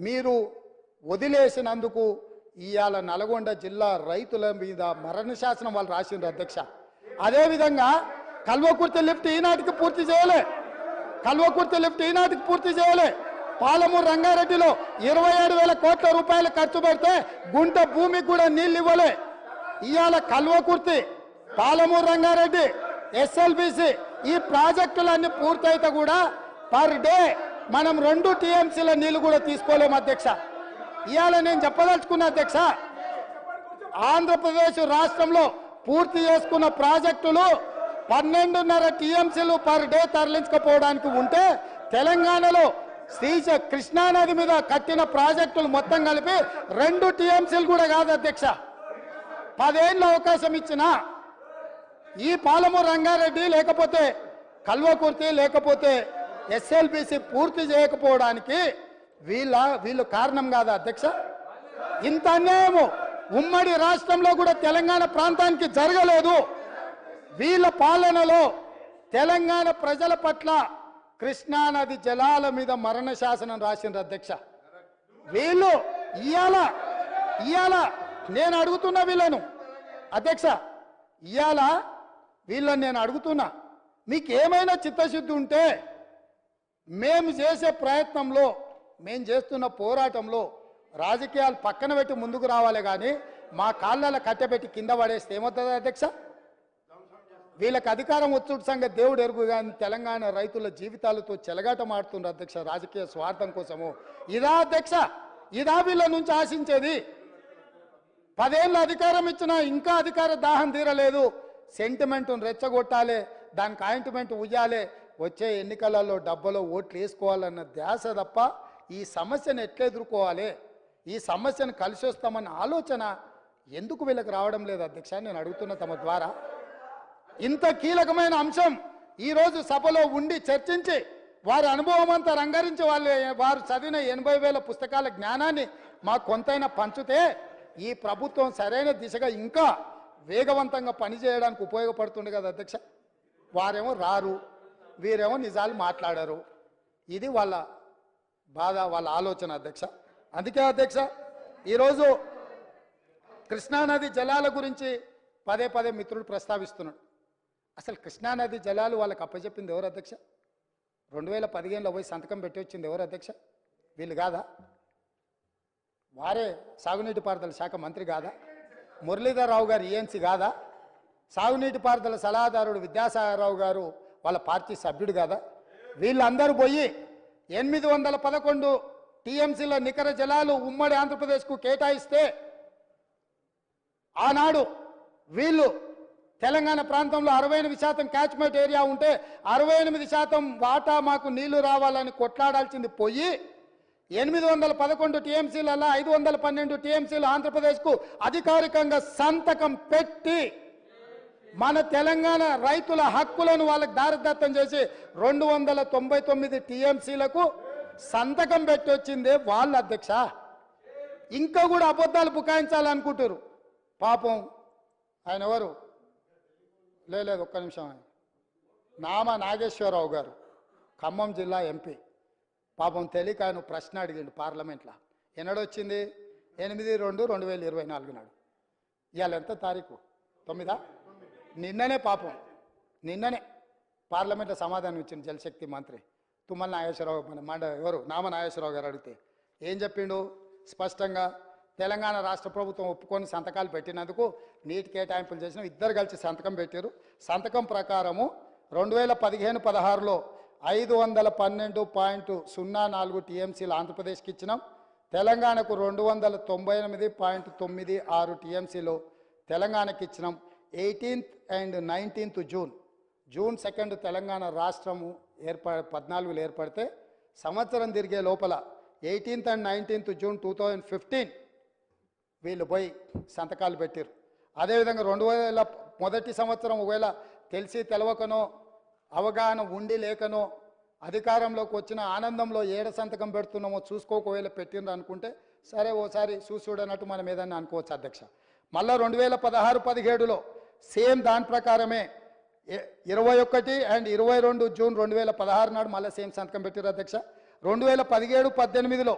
మీరు వదిలేసినందుకు ఇవాళ నల్గొండ జిల్లా రైతుల మీద మరణ శాసనం వాళ్ళు రాసిండ్రు అధ్యక్ష. అదేవిధంగా కల్వకుర్తి లిఫ్ట్ ఈనాటికి పూర్తి చేయలే, కల్వకుర్తి లిఫ్ట్ ఈనాటికి పూర్తి చేయలే. పాలమూరు రంగారెడ్డిలో 27,000 కోట్ల రూపాయలు ఖర్చు పెడితే గుంట భూమికి కూడా నీళ్ళు ఇవ్వలే. ఇవాళ కల్వకుర్తి, పాలమూరు రంగారెడ్డి, ఎస్ఎల్బిసి ఈ ప్రాజెక్టులన్నీ పూర్తయితే కూడా పర్ డే మనం 2 టీఎంసీల నీళ్లు కూడా తీసుకోలేము అధ్యక్ష. ఇవాళ నేను చెప్పదలుచుకున్న అధ్యక్ష, ఆంధ్రప్రదేశ్ రాష్ట్రంలో పూర్తి చేసుకున్న ప్రాజెక్టులు 12.5 టీఎంసీలు పర్ డే తరలించకపోవడానికి ఉంటే తెలంగాణలో కృష్ణానది మీద కట్టిన ప్రాజెక్టులు మొత్తం కలిపి 2 టీఎంసీలు కూడా కాదు అధ్యక్ష. 10 ఏళ్ళ అవకాశం ఇచ్చిన ఈ పాలమూరు రంగారెడ్డి లేకపోతే కల్వకుర్తి లేకపోతే ఎస్ఎల్బిసి పూర్తి చేయకపోవడానికి వీళ్ళు కారణం కాదా అధ్యక్ష? ఇంత అన్యాయము ఉమ్మడి రాష్ట్రంలో కూడా తెలంగాణ ప్రాంతానికి జరగలేదు. వీళ్ళ పాలనలో తెలంగాణ ప్రజల పట్ల కృష్ణానది జలాల మీద మరణ శాసనం రాసిండ్రు అధ్యక్ష. వీళ్ళు ఇయాల నేను అడుగుతున్నా వీళ్ళను అధ్యక్ష, ఇయాల వీళ్ళని నేను అడుగుతున్నా, మీకు ఏమైనా చిత్తశుద్ధి ఉంటే మేము చేసే ప్రయత్నంలో, మేము చేస్తున్న పోరాటంలో రాజకీయాలు పక్కన పెట్టి ముందుకు రావాలి, కానీ మా కాళ్ళలో కట్టెపెట్టి కింద పడేస్తే ఏమవుతుంది అధ్యక్ష? వీళ్ళకి అధికారం వచ్చుడు సంగతి దేవుడు ఎరుగు, కానీ తెలంగాణ రైతుల జీవితాలతో చెలగాటం ఆడుతున్నారు అధ్యక్ష రాజకీయ స్వార్థం కోసము. ఇదా అధ్యక్ష? ఇదా వీళ్ళ నుంచి ఆశించేది? 10 ఏళ్ళ అధికారం ఇచ్చినా ఇంకా అధికార దాహం తీరలేదు. సెంటిమెంట్ను రెచ్చగొట్టాలి, దానికి ఆయింట్మెంట్ ఉయ్యాలి, వచ్చే ఎన్నికలలో డబ్బలో ఓట్లు వేసుకోవాలన్న ధ్యాస తప్ప ఈ సమస్యను ఎట్లా ఎదుర్కోవాలి, ఈ సమస్యను కలిసి వస్తామన్న ఆలోచన ఎందుకు వీళ్ళకి రావడం లేదు అధ్యక్ష? నేను అడుగుతున్న తమ ద్వారా. ఇంత కీలకమైన అంశం ఈరోజు సభలో ఉండి చర్చించి వారి అనుభవం అంతా రంగరించి వారు చదివిన 80,000 పుస్తకాల జ్ఞానాన్ని మాకు కొంతైనా పంచితే ఈ ప్రభుత్వం సరైన దిశగా ఇంకా వేగవంతంగా పనిచేయడానికి ఉపయోగపడుతుంది కదా అధ్యక్ష. వారేమో రారు, వీరేమో నిజాలు మాట్లాడారు. ఇది వాళ్ళ బాధ, వాళ్ళ ఆలోచన అధ్యక్ష. అందుకే అధ్యక్ష ఈరోజు కృష్ణానది జలాల గురించి పదే పదే మిత్రుడు ప్రస్తావిస్తున్నాడు. అసలు కృష్ణానది జలాలు వాళ్ళకి అప్పచెప్పింది ఎవరు అధ్యక్ష? 2015లో పోయి సంతకం పెట్టి వచ్చింది ఎవరు అధ్యక్ష? వీళ్ళు కాదా? వారే సాగునీటి పారుదల శాఖ మంత్రి కాదా? మురళీధర్ రావు గారు ఈఎన్సీ కాదా? సాగునీటి పారుదల సలహాదారుడు విద్యాసాగరరావు గారు వాళ్ళ పార్టీ సభ్యుడు కాదా? వీళ్ళందరూ పోయి 811 టీఎంసీల నికర జలాలు ఉమ్మడి ఆంధ్రప్రదేశ్కు కేటాయిస్తే ఆనాడు వీళ్ళు తెలంగాణ ప్రాంతంలో 68% క్యాచ్మెంట్ ఏరియా ఉంటే 68% వాటా మాకు నీళ్లు రావాలని కొట్లాడాల్సింది పోయి 811 టీఎంసీలలో 512 టీఎంసీలు ఆంధ్రప్రదేశ్కు అధికారికంగా సంతకం పెట్టి మన తెలంగాణ రైతుల హక్కులను వాళ్ళకి దారిదత్తం చేసి 299 టీఎంసీలకు సంతకం పెట్టి వచ్చిందే వాళ్ళ అధ్యక్ష. ఇంకా కూడా అబద్ధాలు బుకాయించాలనుకుంటారు. పాపం ఆయన ఎవరు? లేదు ఒక్క నిమిషం. నామా నాగేశ్వరరావు గారు ఖమ్మం జిల్లా ఎంపీ. పాపం తెలియక ఆయన ప్రశ్న అడిగిండు పార్లమెంట్లో. ఎన్నడొచ్చింది? 8/2/2024 నాడు. ఇవాళ ఎంత తారీఖు? 9. నిన్ననే పాపం నిన్ననే పార్లమెంట్లో సమాధానం ఇచ్చింది జలశక్తి మంత్రి తుమ్మల నాగేశ్వరరావు. మన ఎవరు నామా నాగేశ్వరరావు గారు అడిగితే ఏం చెప్పిండు? స్పష్టంగా తెలంగాణ రాష్ట్ర ప్రభుత్వం ఒప్పుకొని సంతకాలు పెట్టినందుకు నీటి కేటాయింపులు చేసిన ఇద్దరు కలిసి సంతకం పెట్టారు. సంతకం ప్రకారము 2015-16లో 512.04 టీఎంసీలు ఆంధ్రప్రదేశ్కి ఇచ్చినాం. తెలంగాణకు 299.96 టీఎంసీలు తెలంగాణకి ఇచ్చినాం. 18th and 19th June 2 Telangana రాష్ట్రము 14లో ఏర్పడితే సంవత్సరం తిరిగే లోపల 18th and 19th జూన్ 2015 వీళ్ళు పోయి సంతకాలు పెట్టారు. అదేవిధంగా 2000 మొదటి సంవత్సరం ఒకవేళ తెలిసి తెలవకనో అవగాహన ఉండి లేకనో అధికారంలోకి వచ్చిన ఆనందంలో ఏడ సంతకం పెడుతున్నామో చూసుకోకవేళ పెట్టిండ్రు అనుకుంటే సరే ఓసారి చూడనట్టు మనం ఏదన్నా అనుకోవచ్చు అధ్యక్ష. మళ్ళీ 2016-17లో సేమ్ దాని ప్రకారమే 21 and 22 జూన్ 2016 నాడు మళ్ళీ సేమ్ సంతకం పెట్టారు అధ్యక్ష. 2017-18లో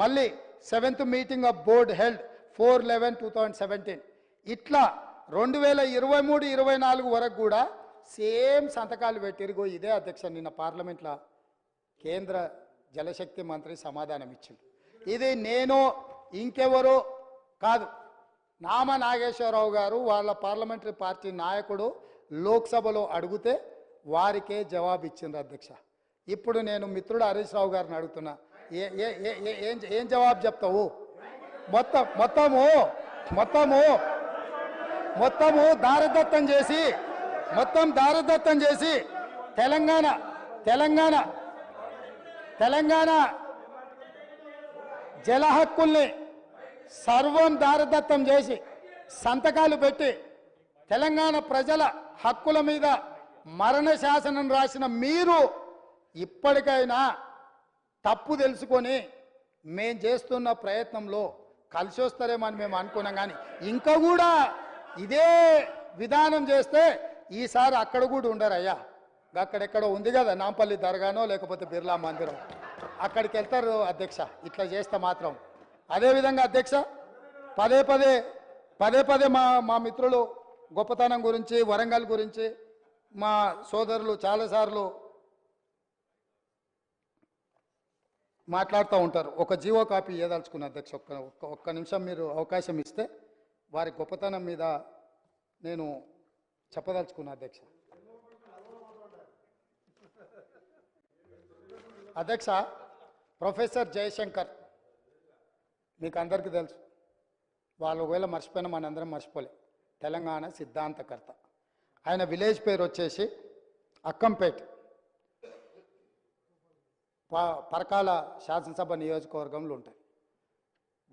మళ్ళీ 7th meeting of board held 4/11/2017. ఇట్లా 2023-24 వరకు కూడా సేమ్ సంతకాలు పెట్టిరుగో. ఇదే అధ్యక్ష నిన్న పార్లమెంట్లో కేంద్ర జలశక్తి మంత్రి సమాధానం ఇచ్చింది. ఇది నేను ఇంకెవరో కాదు, నామ నాగేశ్వరరావు గారు వాళ్ళ పార్లమెంటరీ పార్టీ నాయకుడు లోక్సభలో అడిగితే వారికే జవాబు ఇచ్చిండ్రు అధ్యక్ష. ఇప్పుడు నేను మిత్రుడు హరీష్ రావు గారిని అడుగుతున్నా, ఏం జవాబు చెప్తావు? మొత్తము దారదత్తం చేసి తెలంగాణ జల హక్కుల్ని సర్వం దారదత్తం చేసి సంతకాలు పెట్టి తెలంగాణ ప్రజల హక్కుల మీద మరణ శాసనం రాసిన మీరు ఇప్పటికైనా తప్పు తెలుసుకొని మేం చేస్తున్న ప్రయత్నంలో కలిసి వస్తారేమని మేము అనుకున్నాం. కానీ ఇంకా కూడా ఇదే విధానం చేస్తే ఈసారి అక్కడ కూడా ఉండరయ్యా. అక్కడెక్కడో ఉంది కదా నాంపల్లి దర్గానో లేకపోతే బిర్లా మందిరం, అక్కడికి వెళ్తారు అధ్యక్ష ఇట్లా చేస్తే మాత్రం. అదేవిధంగా అధ్యక్ష పదే పదే మా మిత్రులు గొప్పతనం గురించి వరంగల్ గురించి మా సోదరులు చాలాసార్లు మాట్లాడుతూ ఉంటారు. ఒక జీవో కాపీ ఇవ్వదలుచుకున్న అధ్యక్ష, ఒక్క నిమిషం మీరు అవకాశం ఇస్తే వారి గొప్పతనం మీద నేను చెప్పదలుచుకున్నా అధ్యక్ష. అధ్యక్ష ప్రొఫెసర్ జయశంకర్ మీకు అందరికీ తెలుసు, వాళ్ళు ఒకవేళ మర్చిపోయినా మనందరం మర్చిపోలే, తెలంగాణ సిద్ధాంతకర్త. ఆయన విలేజ్ పేరు వచ్చేసి అక్కంపేట్, పరకాల శాసనసభ నియోజకవర్గంలో ఉంటాయి.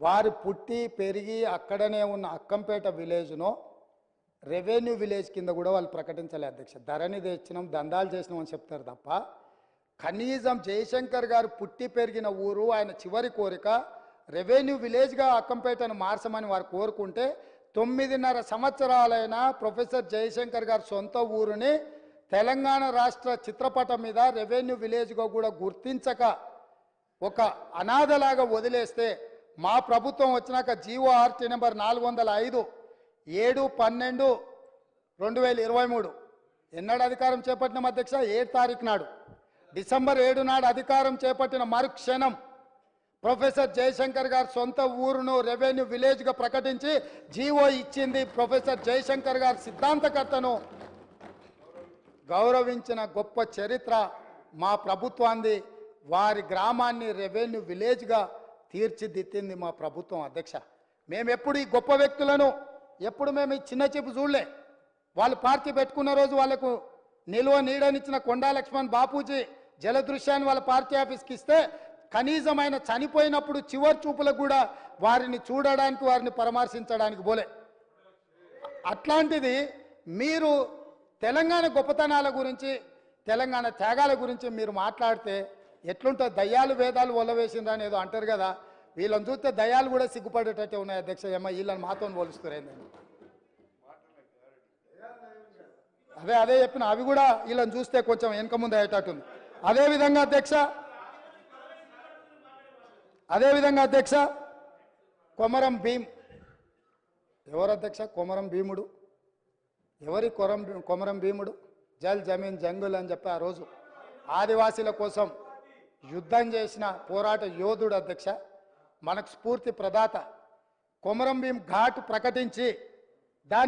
వారు పుట్టి పెరిగి అక్కడనే ఉన్న అక్కంపేట విలేజ్ను రెవెన్యూ విలేజ్ కింద కూడా వాళ్ళు ప్రకటించలే అధ్యక్ష. ధరణి తెచ్చినాం దందాలు చేసినాం అని చెప్తారు తప్ప కనీసం జయశంకర్ గారు పుట్టి పెరిగిన ఊరు ఆయన చివరి కోరిక రెవెన్యూ విలేజ్గా అక్కంపేటను మార్చమని వారు కోరుకుంటే 9.5 సంవత్సరాలైన ప్రొఫెసర్ జయశంకర్ గారు సొంత ఊరుని తెలంగాణ రాష్ట్ర చిత్రపటం మీద రెవెన్యూ విలేజ్గా కూడా గుర్తించక ఒక అనాథలాగా వదిలేస్తే మా ప్రభుత్వం వచ్చినాక జీఓఆర్టీ నెంబర్ 405 7/12/2023 ఎన్నడు అధికారం చేపట్టిన అధ్యక్ష 7 తారీఖు నాడు, డిసెంబర్ 7 నాడు అధికారం చేపట్టిన మరుక్షణం ప్రొఫెసర్ జయశంకర్ గారు సొంత ఊరును రెవెన్యూ విలేజ్గా ప్రకటించి జీవో ఇచ్చింది. ప్రొఫెసర్ జయశంకర్ గారు సిద్ధాంతకర్తను గౌరవించిన గొప్ప చరిత్ర మా ప్రభుత్వాన్ని. వారి గ్రామాన్ని రెవెన్యూ విలేజ్గా తీర్చిదిద్దింది మా ప్రభుత్వం అధ్యక్ష. మేము ఎప్పుడు ఈ గొప్ప వ్యక్తులను ఎప్పుడు మేము ఈ చిన్న చూపు చూడలే. వాళ్ళు పార్టీ పెట్టుకున్న రోజు వాళ్ళకు నిల్వ నీడనిచ్చిన కొండా లక్ష్మణ్ బాపూజీ జలదృశ్యాన్ని వాళ్ళ పార్టీ ఆఫీస్కి ఇస్తే కనీసం ఆయన చనిపోయినప్పుడు చివరి చూపులకు కూడా వారిని చూడడానికి వారిని పరామర్శించడానికి పోలే. అట్లాంటిది మీరు తెలంగాణ గొప్పతనాల గురించి తెలంగాణ త్యాగాల గురించి మీరు మాట్లాడితే ఎట్లుంటుంది? దయ్యాలు వేదాలు ఒలవేసిండ్రు అని ఏదో అంటారు కదా, వీళ్ళని చూస్తే దయ్యాలు కూడా సిగ్గుపడేటట్టే ఉన్నాయి అధ్యక్ష. ఏమో వీళ్ళని మాతో పోలుస్తురేందని అదే చెప్పిన, అవి కూడా వీళ్ళని చూస్తే కొంచెం వెనక ముందు అయ్యేటట్టుంది. అదేవిధంగా అధ్యక్ష కొమరం భీం ఎవరు అధ్యక్ష? కొమరం భీముడు ఎవరి? కొమరం భీముడు జల్ జమీన్ జంగుల్ అని చెప్పి ఆ రోజు ఆదివాసీల కోసం యుద్ధం చేసిన పోరాట యోధుడు అధ్యక్ష. మనకు స్ఫూర్తి ప్రదాత. కొమరం భీం ఘాట్ ప్రకటించి